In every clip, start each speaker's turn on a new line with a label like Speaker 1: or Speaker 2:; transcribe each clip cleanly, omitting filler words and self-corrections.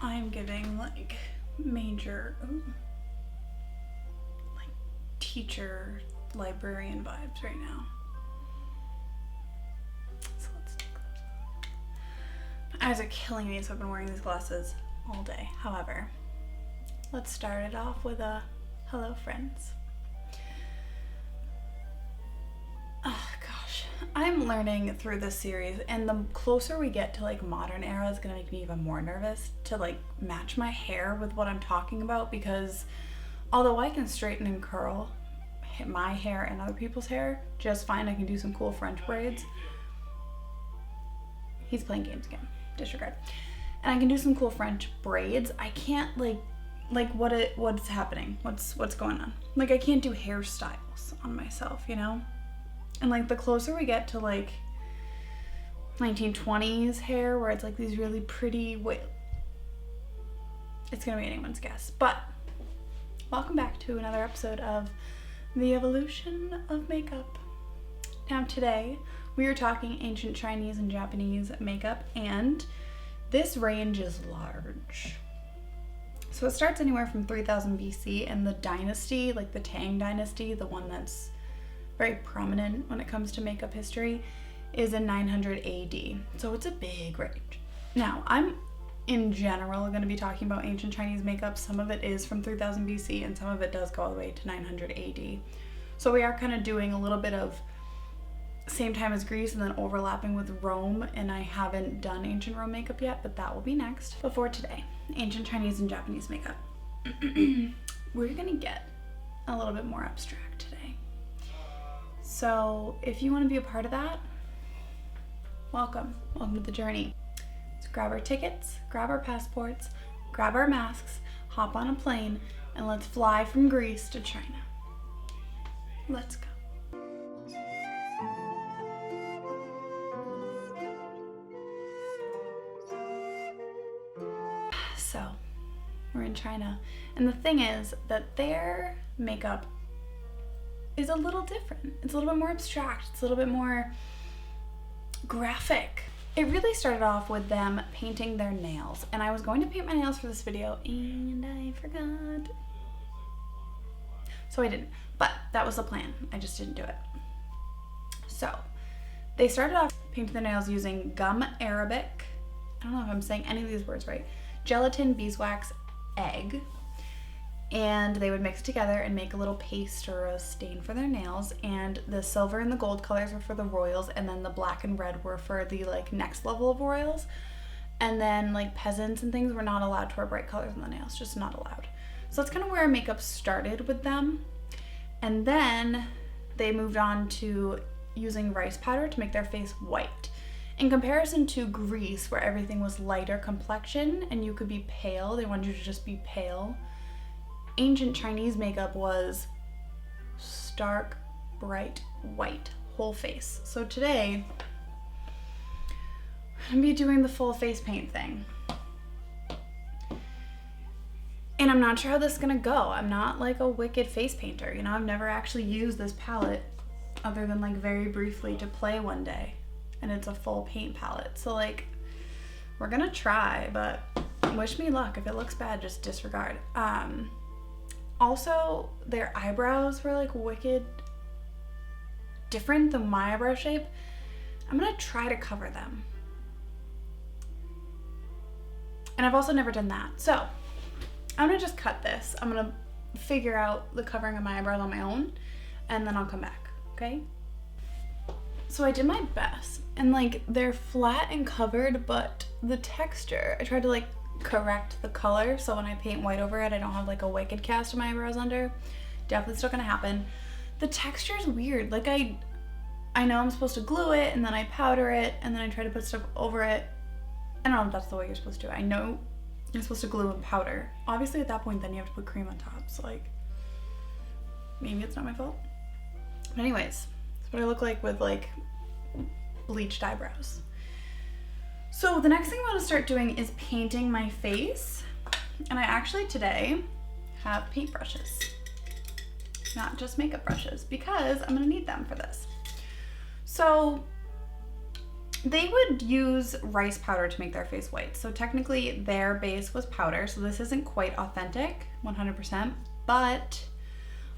Speaker 1: I'm giving like major like teacher librarian vibes right now. So let's take those off. My eyes are killing me, so I've been wearing these glasses all day. However, let's start it off with a hello friends. Oh gosh, I'm learning through this series, and the closer we get to like modern era is gonna make me even more nervous to like match my hair with what I'm talking about, because although I can straighten and curl my hair and other people's hair just fine, I can do some cool French braids. He's playing games again, disregard. And I can do some cool French braids. I can't what's happening? What's going on? Like I can't do hairstyles on myself, you know? And like the closer we get to like 1920s hair where it's like these really pretty, it's gonna be anyone's guess. But welcome back to another episode of The Evolution of Makeup. Now today we are talking ancient Chinese and Japanese makeup, and this range is large. So it starts anywhere from 3000 BC, and the dynasty, like the Tang dynasty, the one that's very prominent when it comes to makeup history, is in 900 AD. So it's a big range. Now, I'm in general going to be talking about ancient Chinese makeup. Some of it is from 3000 BC and some of it does go all the way to 900 AD. So we are kind of doing a little bit of same time as Greece and then overlapping with Rome, and I haven't done ancient Rome makeup yet, but that will be next. But for today, ancient Chinese and Japanese makeup. We're going to get a little bit more abstract today. So if you want to be a part of that, welcome to the journey. Let's grab our tickets, grab our passports, grab our masks, hop on a plane, and let's fly from Greece to China. Let's go. So we're in China, and the thing is that their makeup is a little different. It's a little bit more abstract. It's a little bit more graphic. It really started off with them painting their nails, and I was going to paint my nails for this video and I forgot. So I didn't, but that was the plan. I just didn't do it. So they started off painting their nails using gum arabic. I don't know if I'm saying any of these words right. Gelatin, beeswax, egg. And they would mix it together and make a little paste or a stain for their nails, and the silver and the gold colors were for the royals, and then the black and red were for the like next level of royals. And then like peasants and things were not allowed to wear bright colors on the nails, just not allowed. So that's kind of where makeup started with them. And then they moved on to using rice powder to make their face white. In comparison to Greece, where everything was lighter complexion and you could be pale, they wanted you to just be pale. Ancient Chinese makeup was stark, bright white, whole face. So today, I'm gonna be doing the full face paint thing. And I'm not sure how this is gonna go. I'm not like a wicked face painter, you know? I've never actually used this palette other than like very briefly to play one day. And it's a full paint palette. So like, we're gonna try, but wish me luck. If it looks bad, just disregard. Also, their eyebrows were like wicked different than my eyebrow shape. I'm gonna try to cover them. And I've also never done that. So I'm gonna just cut this. I'm gonna figure out the covering of my eyebrows on my own, and then I'll come back, okay? So I did my best, and like they're flat and covered, but the texture, I tried to like correct the color so when I paint white over it I don't have like a wicked cast of my eyebrows under. Definitely still gonna happen. The texture is weird. Like I know I'm supposed to glue it and then I powder it and then I try to put stuff over it. I don't know if that's the way you're supposed to. I know you're supposed to glue and powder. Obviously at that point then you have to put cream on top, so like maybe it's not my fault. But anyways, that's what I look like with like bleached eyebrows. So the next thing I want to start doing is painting my face. And I actually today have paintbrushes, not just makeup brushes, because I'm going to need them for this. So they would use rice powder to make their face white. So technically their base was powder. So this isn't quite authentic, 100%. But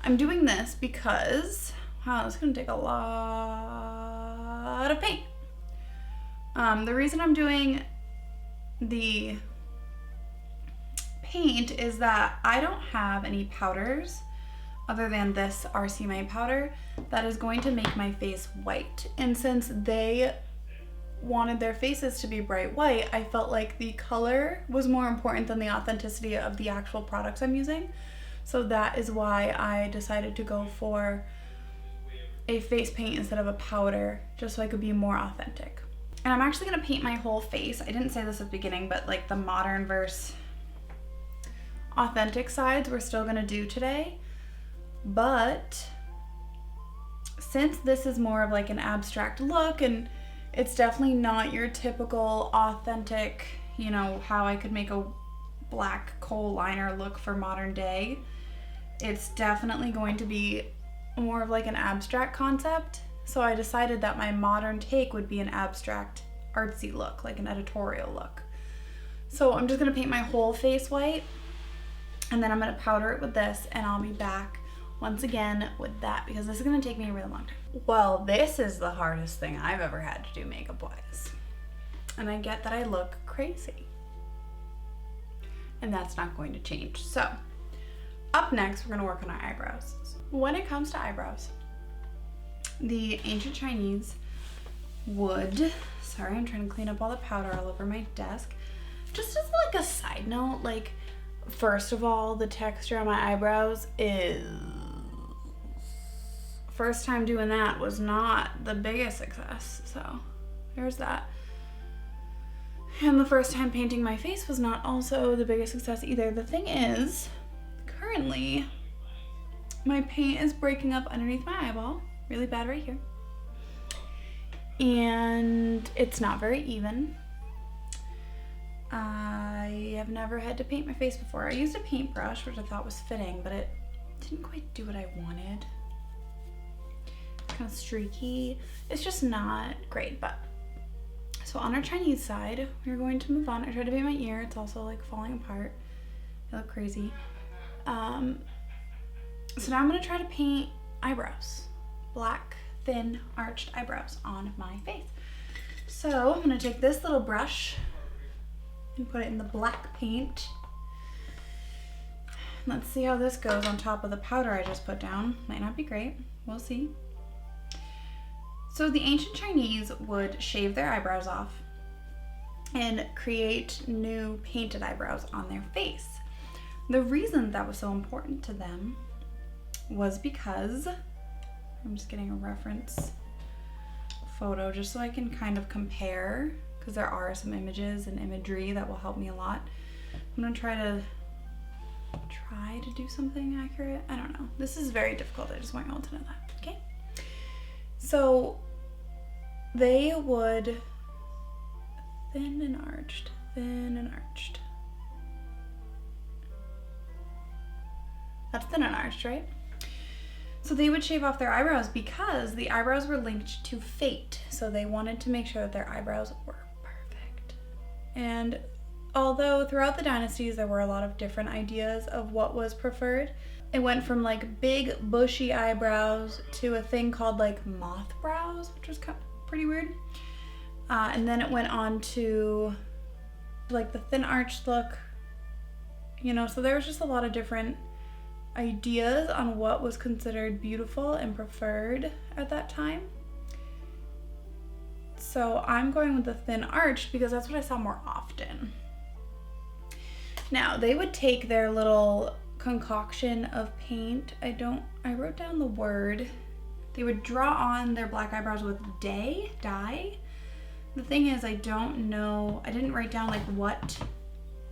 Speaker 1: I'm doing this because, wow, it's gonna take a lot of paint. The reason I'm doing the paint is that I don't have any powders other than this RCMA powder that is going to make my face white. And since they wanted their faces to be bright white, I felt like the color was more important than the authenticity of the actual products I'm using. So that is why I decided to go for a face paint instead of a powder, just so I could be more authentic. And I'm actually gonna paint my whole face. I didn't say this at the beginning, but like the modern versus authentic sides we're still gonna do today. But since this is more of like an abstract look, and it's definitely not your typical authentic, you know, how I could make a black kohl liner look for modern day, it's definitely going to be more of like an abstract concept. So I decided that my modern take would be an abstract artsy look, like an editorial look. So I'm just gonna paint my whole face white, and then I'm gonna powder it with this, and I'll be back once again with that, because this is gonna take me a really long time. Well, this is the hardest thing I've ever had to do makeup wise. And I get that I look crazy. And that's not going to change. So up next, we're gonna work on our eyebrows. When it comes to eyebrows, the ancient Chinese would, sorry, I'm trying to clean up all the powder all over my desk. Just as like a side note, like, first of all, the texture on my eyebrows is, first time doing that was not the biggest success. So there's that. And the first time painting my face was not also the biggest success either. The thing is, currently, my paint is breaking up underneath my eyeball. Really bad right here. And it's not very even. I have never had to paint my face before. I used a paintbrush, which I thought was fitting, but it didn't quite do what I wanted. Kind of streaky. It's just not great, but. So on our Chinese side, we're going to move on. I tried to paint my ear. It's also like falling apart. I look crazy. So now I'm gonna try to paint eyebrows. Black, thin, arched eyebrows on my face. So I'm gonna take this little brush and put it in the black paint. Let's see how this goes on top of the powder I just put down. Might not be great, we'll see. So the ancient Chinese would shave their eyebrows off and create new painted eyebrows on their face. The reason that was so important to them was because, I'm just getting a reference photo just so I can kind of compare, because there are some images and imagery that will help me a lot. I'm gonna try to do something accurate. I don't know. This is very difficult. I just want you all to know that, okay? So they would thin and arched, thin and arched. That's thin and arched, right? So they would shave off their eyebrows because the eyebrows were linked to fate. So they wanted to make sure that their eyebrows were perfect. And although throughout the dynasties there were a lot of different ideas of what was preferred, it went from like big bushy eyebrows to a thing called like moth brows, which was kind of pretty weird. And then it went on to like the thin arched look, you know, so there was just a lot of different ideas on what was considered beautiful and preferred at that time. So I'm going with the thin arch because that's what I saw more often. Now they would take their little concoction of paint. I wrote down the word. They would draw on their black eyebrows with dye. The thing is, I don't know, I didn't write down like what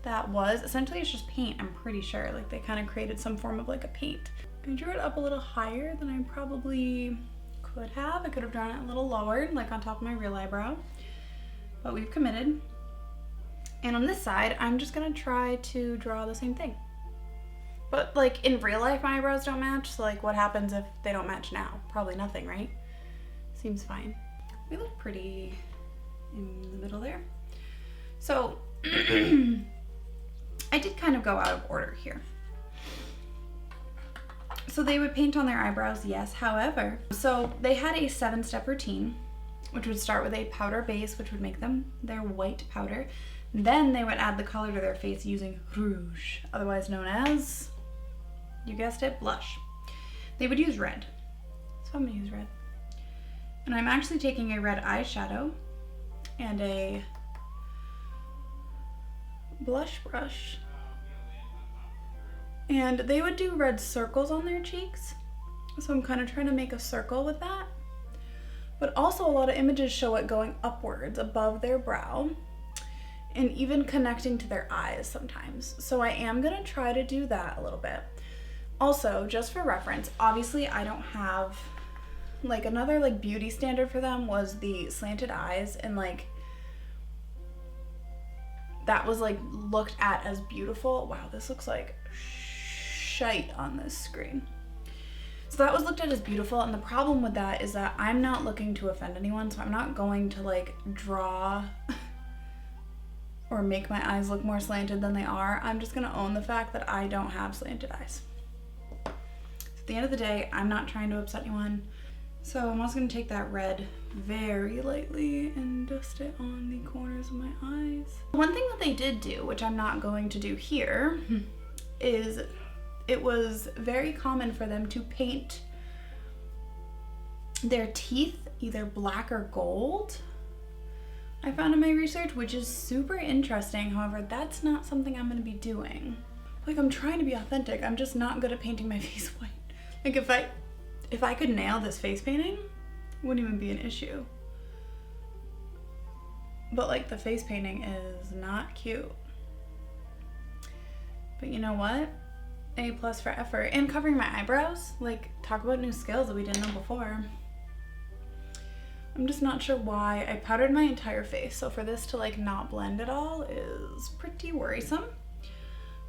Speaker 1: that was. Essentially it's just paint, I'm pretty sure. Like they kind of created some form of like a paint. I drew it up a little higher than I probably could have. I could have drawn it a little lower, like on top of my real eyebrow, but we've committed. And on this side, I'm just gonna try to draw the same thing. But like in real life, my eyebrows don't match, so like what happens if they don't match now? Probably nothing, right? Seems fine. We look pretty in the middle there. So I did kind of go out of order here. So they would paint on their eyebrows, yes. However, so they had a 7-step routine, which would start with a powder base, which would make them their white powder. Then they would add the color to their face using rouge, otherwise known as, you guessed it, blush. They would use red. So I'm gonna use red. And I'm actually taking a red eyeshadow and a blush brush. And they would do red circles on their cheeks. So I'm kind of trying to make a circle with that. But also a lot of images show it going upwards above their brow and even connecting to their eyes sometimes. So I am gonna try to do that a little bit. Also, just for reference, obviously I don't have, like, another like beauty standard for them was the slanted eyes, and like that was like looked at as beautiful. Wow, this looks like shite on this screen. So that was looked at as beautiful, and the problem with that is that I'm not looking to offend anyone, so I'm not going to like draw or make my eyes look more slanted than they are. I'm just gonna own the fact that I don't have slanted eyes. At the end of the day, I'm not trying to upset anyone. So I'm also gonna take that red very lightly and dust it on the corners of my eyes. One thing that they did do, which I'm not going to do here, is it was very common for them to paint their teeth either black or gold, I found in my research, which is super interesting. However, that's not something I'm gonna be doing. Like, I'm trying to be authentic. I'm just not good at painting my face white. Like, if I could nail this face painting, it wouldn't even be an issue. But like, the face painting is not cute. But you know what? A+ for effort. And covering my eyebrows, like, talk about new skills that we didn't know before. I'm just not sure why I powdered my entire face, so for this to like not blend at all is pretty worrisome.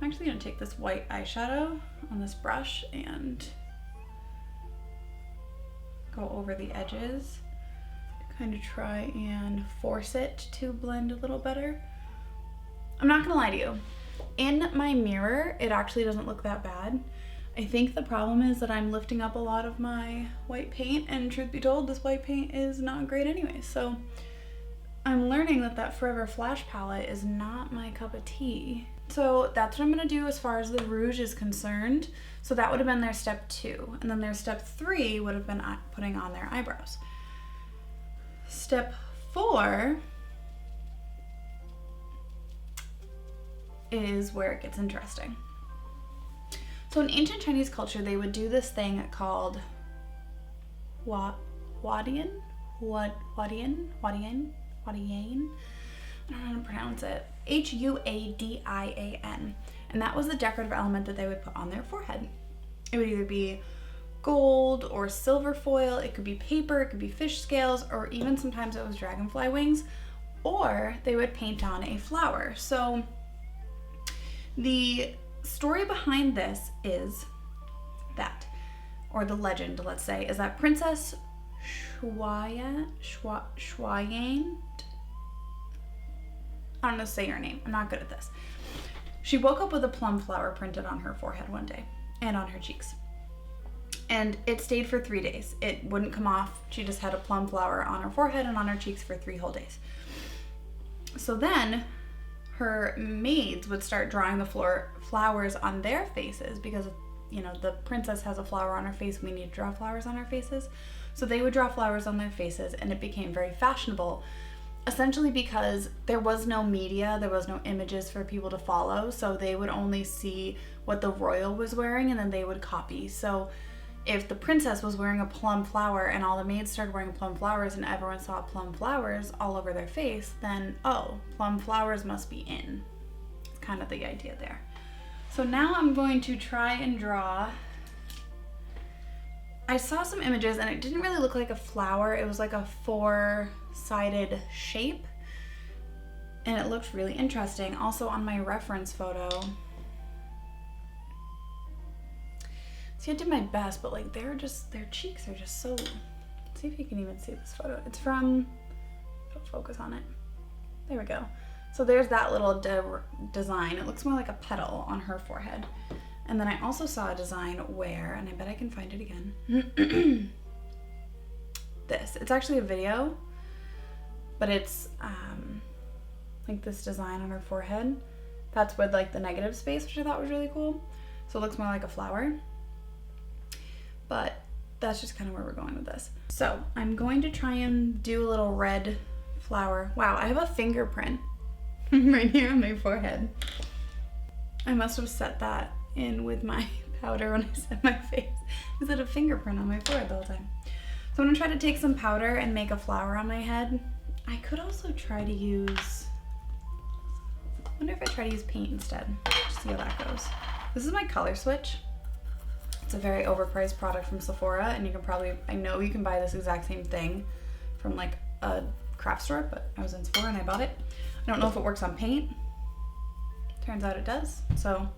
Speaker 1: I'm actually gonna take this white eyeshadow on this brush and go over the edges, kind of try and force it to blend a little better. I'm not gonna lie to you, in my mirror it actually doesn't look that bad. I think the problem is that I'm lifting up a lot of my white paint, and truth be told, this white paint is not great anyway. So I'm learning that that Forever Flash palette is not my cup of tea. So that's what I'm gonna do as far as the rouge is concerned. So that would have been their step 2. And then their step 3 would have been putting on their eyebrows. Step 4 is where it gets interesting. So in ancient Chinese culture, they would do this thing called HUADIAN? HUADIAN? I don't know how to pronounce it. HUADIAN. And that was the decorative element that they would put on their forehead. It would either be gold or silver foil, it could be paper, it could be fish scales, or even sometimes it was dragonfly wings, or they would paint on a flower. So the story behind this is that, or the legend, let's say, is that Princess SHOUYAND, I don't know, say your name, I'm not good at this. She woke up with a plum flower printed on her forehead one day and on her cheeks. And it stayed for 3 days. It wouldn't come off. She just had a plum flower on her forehead and on her cheeks for 3 whole days. So then her maids would start drawing the flowers on their faces because, you know, the princess has a flower on her face. We need to draw flowers on our faces. So they would draw flowers on their faces, and it became very fashionable, essentially because there was no media, there was no images for people to follow. So they would only see what the royal was wearing, and then they would copy. So if the princess was wearing a plum flower and all the maids started wearing plum flowers and everyone saw plum flowers all over their face, then, oh, plum flowers must be in. It's kind of the idea there. So now I'm going to try and draw. I saw some images and it didn't really look like a flower. It was like a 4-sided shape, and it looked really interesting. Also on my reference photo, see, I did my best, but like their cheeks are just so, let's see if you can even see this photo. It's from It'll focus on it. There we go. So there's that little design. It looks more like a petal on her forehead. And then I also saw a design where, and I bet I can find it again. This. It's actually a video, but it's like this design on her forehead. That's with like the negative space, which I thought was really cool. So it looks more like a flower. But that's just kind of where we're going with this. So I'm going to try and do a little red flower. Wow, I have a fingerprint right here on my forehead. I must have set that in with my powder when I set my face. Is it a fingerprint on my forehead the whole time? So I'm gonna try to take some powder and make a flower on my head. I could also try to use, I wonder if I try to use paint instead. Just see how that goes. This is my color switch. It's a very overpriced product from Sephora, and you can probably, I know you can buy this exact same thing from like a craft store, but I was in Sephora and I bought it. I don't know if it works on paint. Turns out it does. So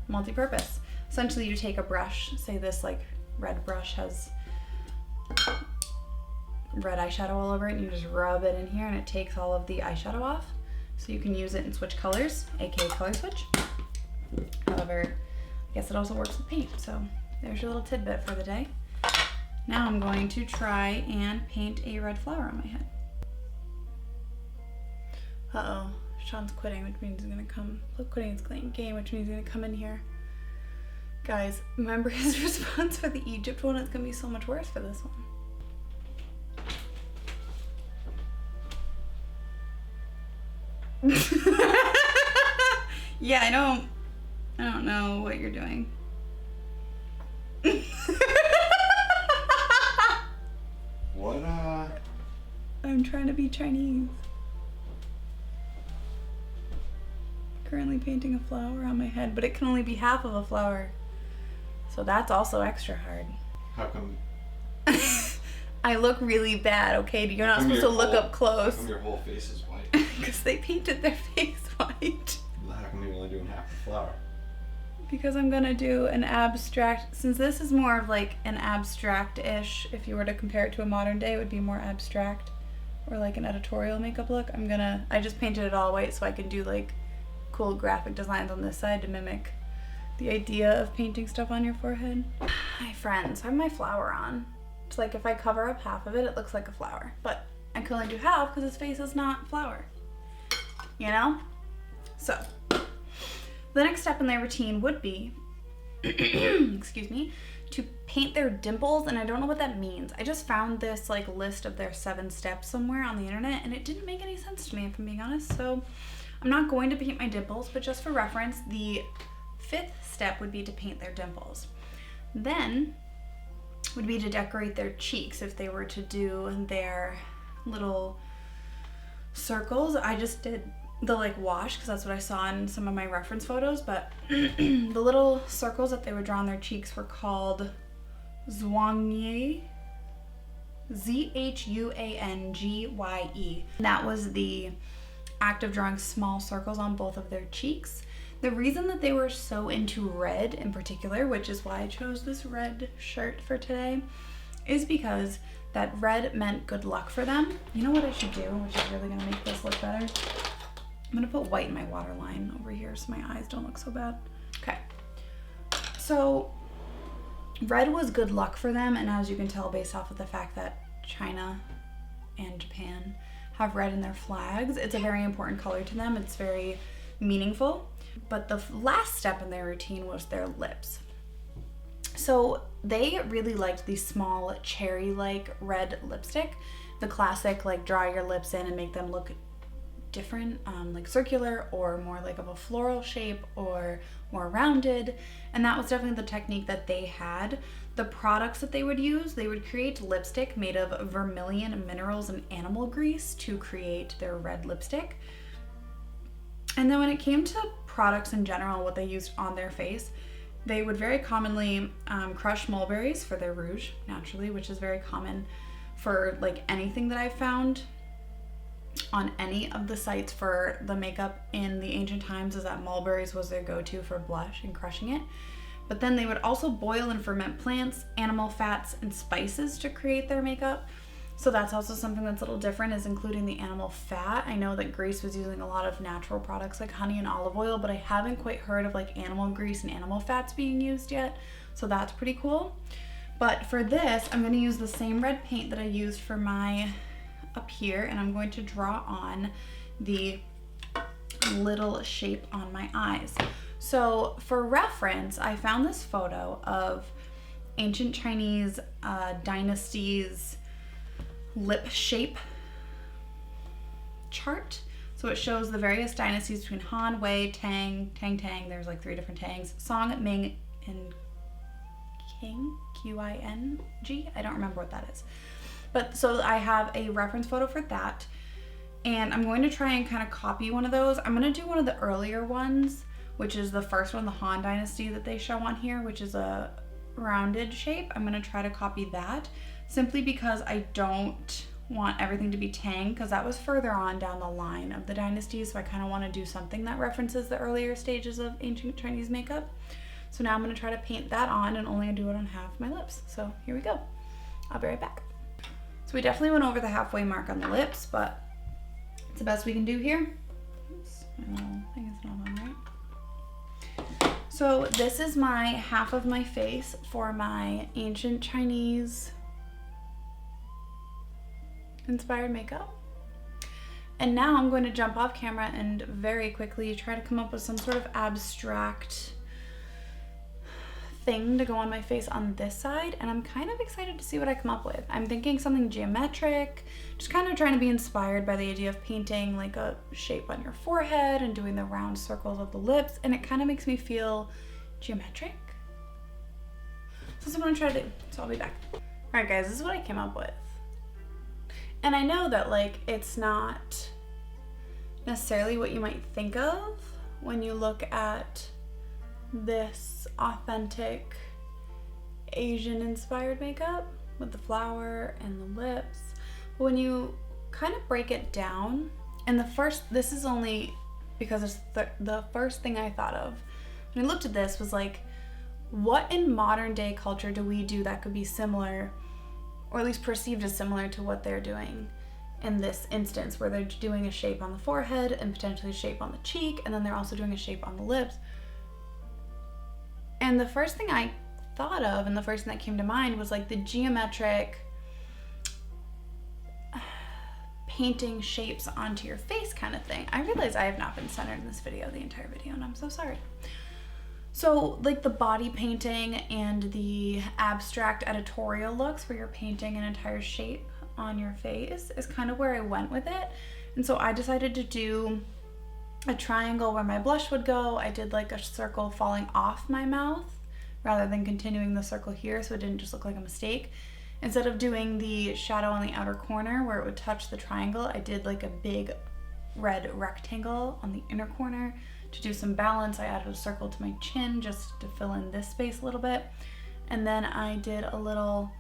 Speaker 1: multi-purpose. Essentially you take a brush, say this like red brush has red eyeshadow all over it, and you just rub it in here and it takes all of the eyeshadow off. So you can use it and switch colors, aka color switch. However, I guess it also works with paint. So there's your little tidbit for the day. Now I'm going to try and paint a red flower on my head. Uh-oh, Sean's quitting, which means he's gonna come, quitting his game, which means he's gonna come in here. Guys, remember his response for the Egypt one? It's gonna be so much worse for this one. Yeah, I don't know what you're doing.
Speaker 2: What,
Speaker 1: I'm trying to be Chinese. Currently painting a flower on my head, but it can only be half of a flower. So that's also extra hard.
Speaker 2: How come?
Speaker 1: I look really bad, okay? You're not supposed to look up close.
Speaker 2: How come your whole face is white?
Speaker 1: Because they painted their face white.
Speaker 2: How come you're only doing half the flower?
Speaker 1: Because I'm gonna do an abstract, since this is more of like an abstract-ish, if you were to compare it to a modern day, it would be more abstract, or like an editorial makeup look. I just painted it all white so I can do like cool graphic designs on this side to mimic the idea of painting stuff on your forehead. Hi friends, I have my flower on. It's like if I cover up half of it, it looks like a flower, but I can only do half because his face is not flower, you know? So, the next step in their routine would be, excuse me, to paint their dimples, and I don't know what that means. I just found this like list of their 7 steps somewhere on the internet, and it didn't make any sense to me, if I'm being honest, so I'm not going to paint my dimples, but just for reference, the 5th step would be to paint their dimples. Then would be to decorate their cheeks if they were to do their little circles. I just did the like wash because that's what I saw in some of my reference photos, but the little circles that they would draw on their cheeks were called ZHUANGYE. ZHUANGYE. That was the act of drawing small circles on both of their cheeks. The reason that they were so into red in particular, which is why I chose this red shirt for today, is because that red meant good luck for them. You know what I should do, which is really gonna make this look better? I'm gonna put white in my waterline over here so my eyes don't look so bad. Okay, so red was good luck for them, and as you can tell based off of the fact that China and Japan have red in their flags, it's a very important color to them. It's very meaningful. But the last step in their routine was their lips. So they really liked the small cherry-like red lipstick, the classic like draw your lips in and make them look different, like circular or more like of a floral shape or more rounded, and that was definitely the technique that they had. The products that they would use, they would create lipstick made of vermilion minerals and animal grease to create their red lipstick. And then when it came to products in general, what they used on their face, they would very commonly crush mulberries for their rouge, naturally, which is very common for like anything that I've found on any of the sites for the makeup in the ancient times, is that mulberries was their go-to for blush and crushing it. But then they would also boil and ferment plants, animal fats, and spices to create their makeup. So that's also something that's a little different, is including the animal fat. I know that Grace was using a lot of natural products like honey and olive oil, but I haven't quite heard of like animal grease and animal fats being used yet. So that's pretty cool. But for this, I'm going to use the same red paint that I used for my up here, and I'm going to draw on the little shape on my eyes. So for reference, I found this photo of ancient Chinese dynasties lip shape chart. So it shows the various dynasties between Han, Wei, Tang, there's like 3 different Tangs, Song, Ming, and Qing, Qing. I don't remember what that is. But so I have a reference photo for that. And I'm going to try and kind of copy one of those. I'm going to do one of the earlier ones, which is the first one, the Han Dynasty that they show on here, which is a rounded shape. I'm going to try to copy that simply because I don't want everything to be Tang, because that was further on down the line of the dynasties. So I kind of want to do something that references the earlier stages of ancient Chinese makeup. So now I'm going to try to paint that on, and only do it on half my lips. So here we go. I'll be right back. So we definitely went over the halfway mark on the lips, but it's the best we can do here. Oops, my little thing is not on right. So this is my half of my face for my ancient Chinese inspired makeup. And now I'm going to jump off camera and very quickly try to come up with some sort of abstract thing to go on my face on this side, and I'm kind of excited to see what I come up with. I'm thinking something geometric, just kind of trying to be inspired by the idea of painting like a shape on your forehead and doing the round circles of the lips, and it kind of makes me feel geometric. So that's what I'm gonna try to do. So I'll be back. All right guys, this is what I came up with. And I know that like it's not necessarily what you might think of when you look at this authentic Asian inspired makeup with the flower and the lips. But when you kind of break it down, and this is only because it's the first thing I thought of when I looked at this was like, what in modern day culture do we do that could be similar, or at least perceived as similar to what they're doing in this instance, where they're doing a shape on the forehead and potentially a shape on the cheek, and then they're also doing a shape on the lips. And the first thing I thought of, and the first thing that came to mind, was like the geometric painting shapes onto your face kind of thing. I realize I have not been centered in this video, the entire video, and I'm so sorry. So like the body painting and the abstract editorial looks where you're painting an entire shape on your face is kind of where I went with it. And so I decided to do a triangle where my blush would go. I did like a circle falling off my mouth rather than continuing the circle here, so it didn't just look like a mistake. Instead of doing the shadow on the outer corner where it would touch the triangle, I did like a big red rectangle on the inner corner. To do some balance, I added a circle to my chin just to fill in this space a little bit. And then I did a little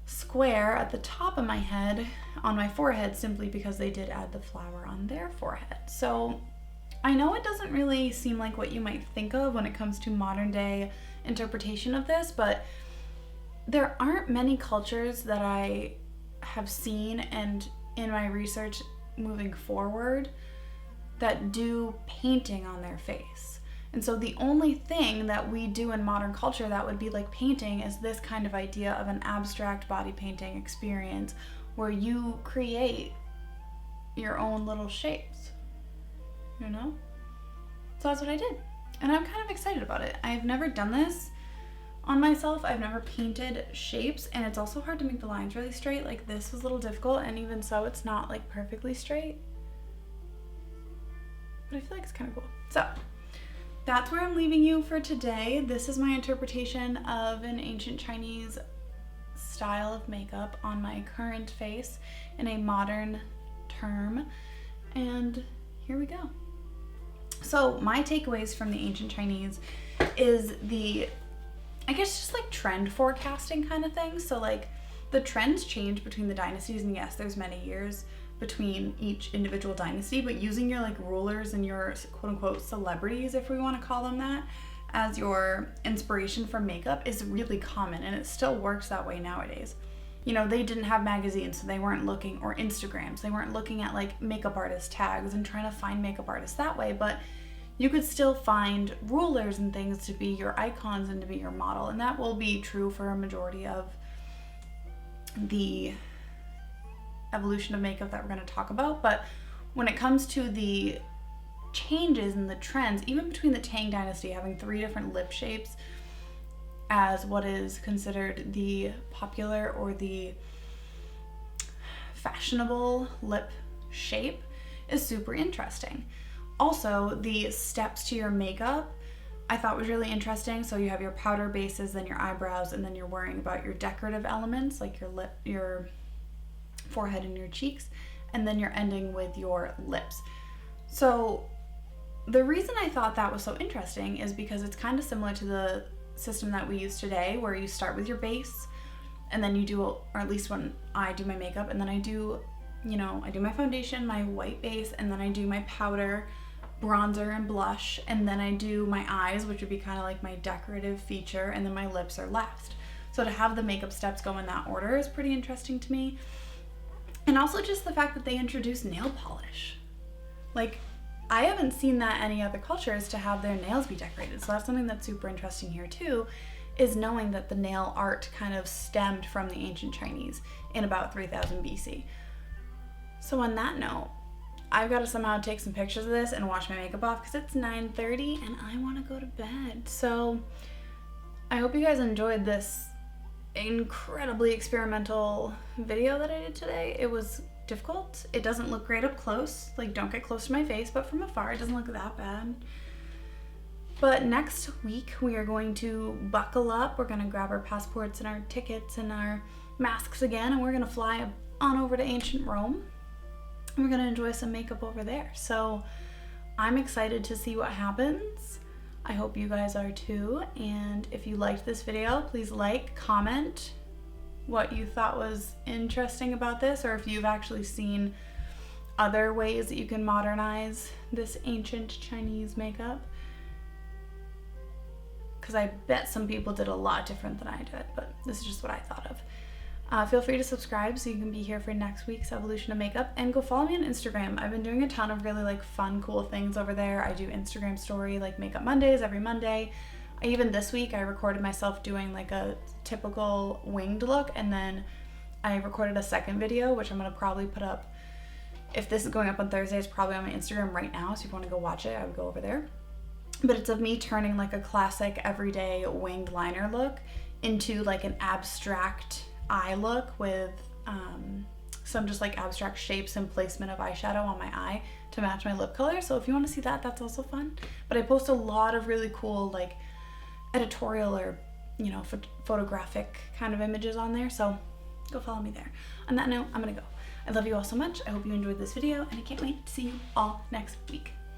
Speaker 1: square at the top of my head on my forehead, simply because they did add the flower on their forehead. So I know it doesn't really seem like what you might think of when it comes to modern day interpretation of this, but there aren't many cultures that I have seen and in my research moving forward that do painting on their face. And so the only thing that we do in modern culture that would be like painting is this kind of idea of an abstract body painting experience where you create your own little shapes, you know? So that's what I did. And I'm kind of excited about it. I've never done this on myself. I've never painted shapes, and it's also hard to make the lines really straight. Like this was a little difficult, and even so it's not like perfectly straight. But I feel like it's kind of cool. So that's where I'm leaving you for today. This is my interpretation of an ancient Chinese style of makeup on my current face in a modern term. And here we go. So my takeaways from the ancient Chinese is I guess just like trend forecasting kind of thing. So like the trends change between the dynasties, and yes, there's many years between each individual dynasty, but using your like rulers and your quote unquote celebrities, if we want to call them that, as your inspiration for makeup is really common, and it still works that way nowadays. you know, they didn't have magazines, so they weren't looking, or Instagrams, they weren't looking at like makeup artist tags and trying to find makeup artists that way, but you could still find rulers and things to be your icons and to be your model. And that will be true for a majority of the evolution of makeup that we're going to talk about. But when it comes to the changes and the trends, even between the Tang Dynasty having 3 different lip shapes as what is considered the popular or the fashionable lip shape is super interesting. Also, the steps to your makeup I thought was really interesting. So you have your powder bases, then your eyebrows, and then you're worrying about your decorative elements like your lip, your forehead, and your cheeks, and then you're ending with your lips. So the reason I thought that was so interesting is because it's kind of similar to the system that we use today, where you start with your base, and then you do, or at least when I do my makeup, and then I do, you know, I do my foundation, my white base, and then I do my powder, bronzer, and blush, and then I do my eyes, which would be kind of like my decorative feature, and then my lips are last. So to have the makeup steps go in that order is pretty interesting to me. And also just the fact that they introduced nail polish. Like, I haven't seen that any other cultures to have their nails be decorated. So that's something that's super interesting here too, is knowing that the nail art kind of stemmed from the ancient Chinese in about 3000 BC. So on that note, I've got to somehow take some pictures of this and wash my makeup off because it's 9:30 and I want to go to bed. So I hope you guys enjoyed this incredibly experimental video that I did today. It was difficult. It doesn't look great up close. Like, don't get close to my face, but from afar it doesn't look that bad. But next week we are going to buckle up. We're going to grab our passports and our tickets and our masks again, and we're going to fly on over to ancient Rome. We're going to enjoy some makeup over there. So I'm excited to see what happens. I hope you guys are too. And if you liked this video, please like, comment what you thought was interesting about this, or if you've actually seen other ways that you can modernize this ancient Chinese makeup. Because I bet some people did a lot different than I did, but this is just what I thought of. Feel free to subscribe so you can be here for next week's evolution of makeup, and go follow me on Instagram. I've been doing a ton of really like fun, cool things over there. I do Instagram story like Makeup Mondays every Monday. Even this week I recorded myself doing like a typical winged look, and then I recorded a second video, which I'm gonna probably put up, if this is going up on Thursday, it's probably on my Instagram right now, so if you want to go watch it, I would go over there. But it's of me turning like a classic everyday winged liner look into like an abstract eye look with some just like abstract shapes and placement of eyeshadow on my eye to match my lip color. So if you want to see that, that's also fun. But I post a lot of really cool like editorial or, you know, photographic kind of images on there, so go follow me there. On that note, I'm gonna go. I love you all so much. I hope you enjoyed this video, and I can't wait to see you all next week.